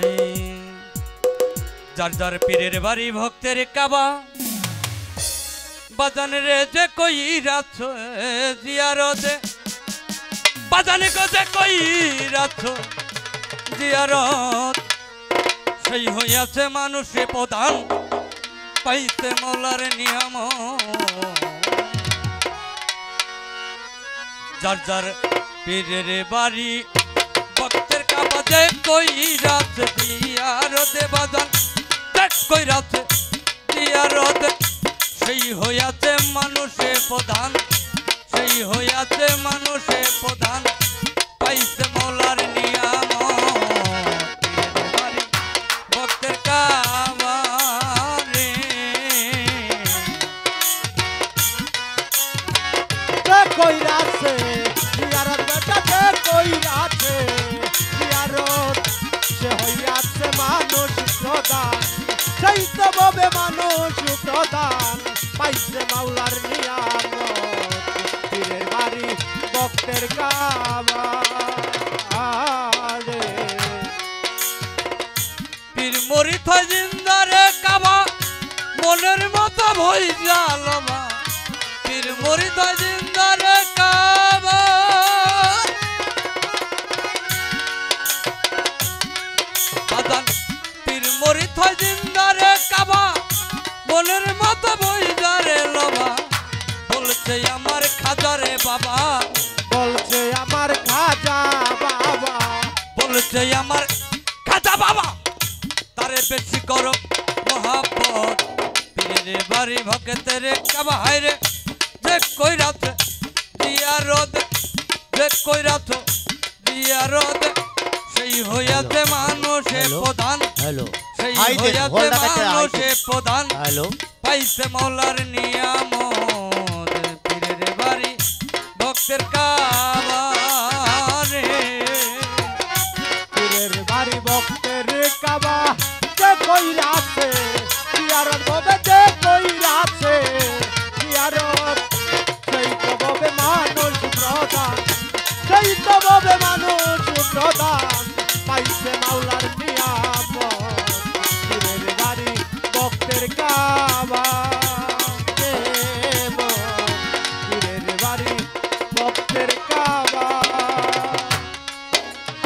নাই যার যার পীরের বাড়ি ভক্তের কাবা বাজান রে যে কই রাছ জিয়ারতে বাজান গো যে কই রাছ জিয়ারত সেই হইয়াছে মানুষে প্রধান পাইতে মৌলার নিয়ম যার যার পীরের বাড়ি ভক্তের কাবা যে কই রাছ জিয়ারতে বাজান যে কই রাছ জিয়ারতে সেই হইয়াছে মানুষে প্রধান সেই হইয়াছে মানুষে প্রধান পাইছে মৌলার নিয়াম ভক্তের কাবা রে কইরাছে জিয়ারত বেটাতে কইরাছে জিয়ারত সে হইয়াছে মানুষ প্রধান সেই তো ভাবে মানুষ প্রধান পাইছে মাওলার নিয়ামত পীরের বাড়ি ভক্তের কাবা রে পীর মরিত হয় জিন্দারে কাবা মনের মতো ভই জালমা পীর মরিত হয় জিন্দারে কাবা বাজান পীর মরিত হয় জিন্দারে কাবা মনের মতো ভই জারে লবা বলছে আমার খাজারে বাবা বলছে আমার খাজা বাবা বলছে আমার খাজা বাবা তারে বেশি করো মহাব্বত পীরের বাড়ি ভক্তের কাবা হায়রে যে কইরাত জিয়ারত যে কইরাত জিয়ারত সেই হইয়াছে মানুষে প্রধান সেই হইয়াছে মানুষে প্রধান পাইছে মৌলার নিয়ামত পীরের বাড়ি ভক্তের কাবা রে পীরের বাড়ি ভক্তের কাবা যে কইরাছে জিয়ারত ববে যে কইরাছে জিয়ারত সেই তো ববে মানুষ প্রধান সেই তো ববে মানুষ প্রধান পাইছে মাওলার নিয়ামত পীরের বাড়ি ভক্তের কাবা পীরের বাড়ি ভক্তের কাবা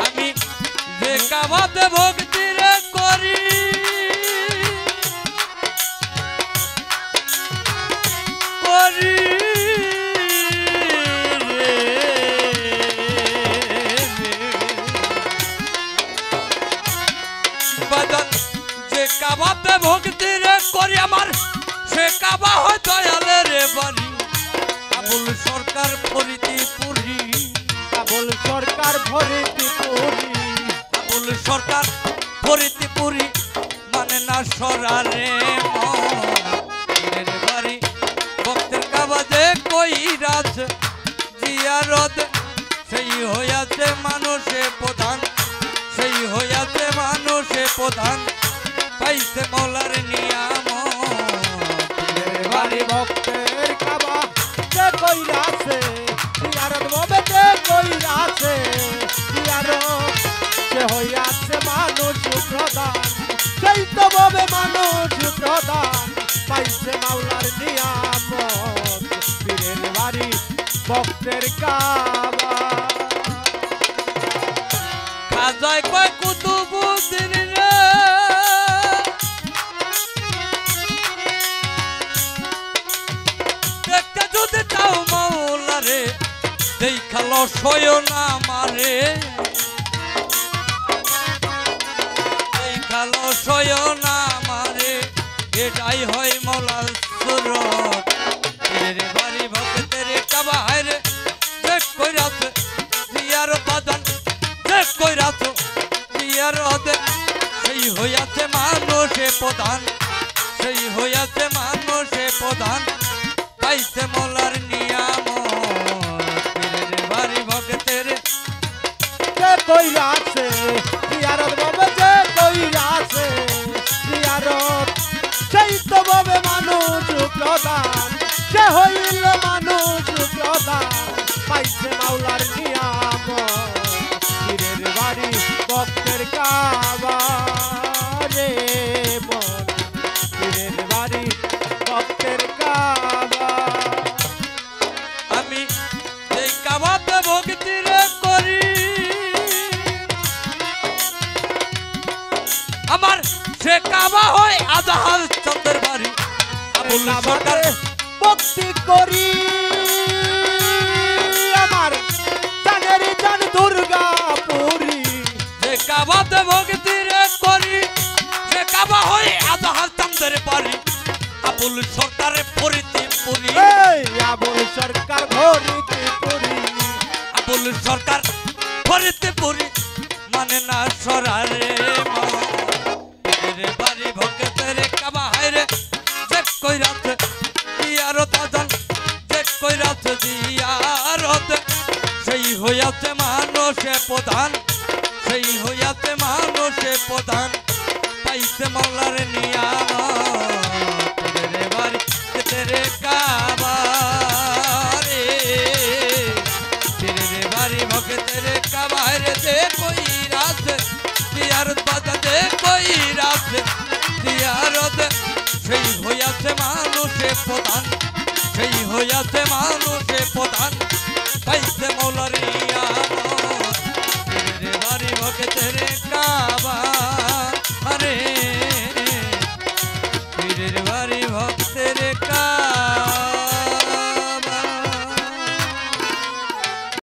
আমি যে কাবাতে ভক্তি রে করি করি বাজান যে কাবাতে ভক্তি রে করি আমার সে কাবা হয় দয়ালে রে বাড়ি আবুল সরকার ফরিদপুরি কাবুল সরকার ফরিদপুরি আবুল সরকার ফরিদপুরি মানে না সরারে মনের বাড়ি ভক্তের কাবা যে কই রাজ জিয়ারত সেই হইয়াছে মানুষে প্রধান সেই হইয়াছে মানুষে প্রধান পাইছে মৌলার নিয়াম পীরের বাড়ি ভক্তের কাবা যে কইরাছে জিয়ারত ববে যে কইরাছে জিয়ারত সে হইয়াছে মানুষ প্রধান সেই তো ববে মানুষ প্রধান পাইছে মাওলার নিয়ামত পীরের বাড়ি ভক্তের কাবা খাজায় কয় কুতুবুদ্দিন রে দেখতে যদি চাও মাওলা রে দেখালো শয়ন আমারে দেখালো শয়ন আমারে এটাই হয় মৌলার সুরত পীরের বাড়ি ভক্তের কাবা হায়রে যে কইরাত জিয়ারত বাজান যে কইরাত জিয়ারত সেই হইয়াছে মানুষে প্রধান সেই হইয়াছে মানুষে প্রধান পাইছে মৌলার নিয়ামত পীরের বাড়ি ভক্তের যে কইরাছে জিয়ারত ববে যে কইরাছে জিয়ারত সেই তো ববে মানুষ প্রধান সে হইল মানুষ প্রধান পাইছে মাওলার নিয়ামত পীরের বাড়ি ভক্তের কাবা কাবা হয় আজহার চন্দ্রের বাড়ি আবুল সরকার ভক্তি করি আমার জানের জান দুর্গাপুরী যে কাবাতে ভক্তি রে করি সে কাবা হয় আজহার চন্দ্রের বাড়ি আবুল সরকারের ফরিদপুরি এই আবুল সরকার ফরিদপুরি আবুল সরকার ফরিদপুরি মানে না সরারে রে বাড়ি ভক্তের কাবা হায় রে যে কইরাতে দিয়ারত আজান যে কইরাতে দিয়ারত সেই হইয়াতে মানুষে প্রধান সেই হইয়াতে মানুষে প্রধান পাইছে মাওলার নিয়ামত রে বাড়ি তেরে কাবা রে তেরে বাড়ি ভক্তের কাবা রে যে কইরাতে দিয়ারত বাজা যে কইরাতে দিয়ারত সেই হইয়াছে মানুষে প্রধান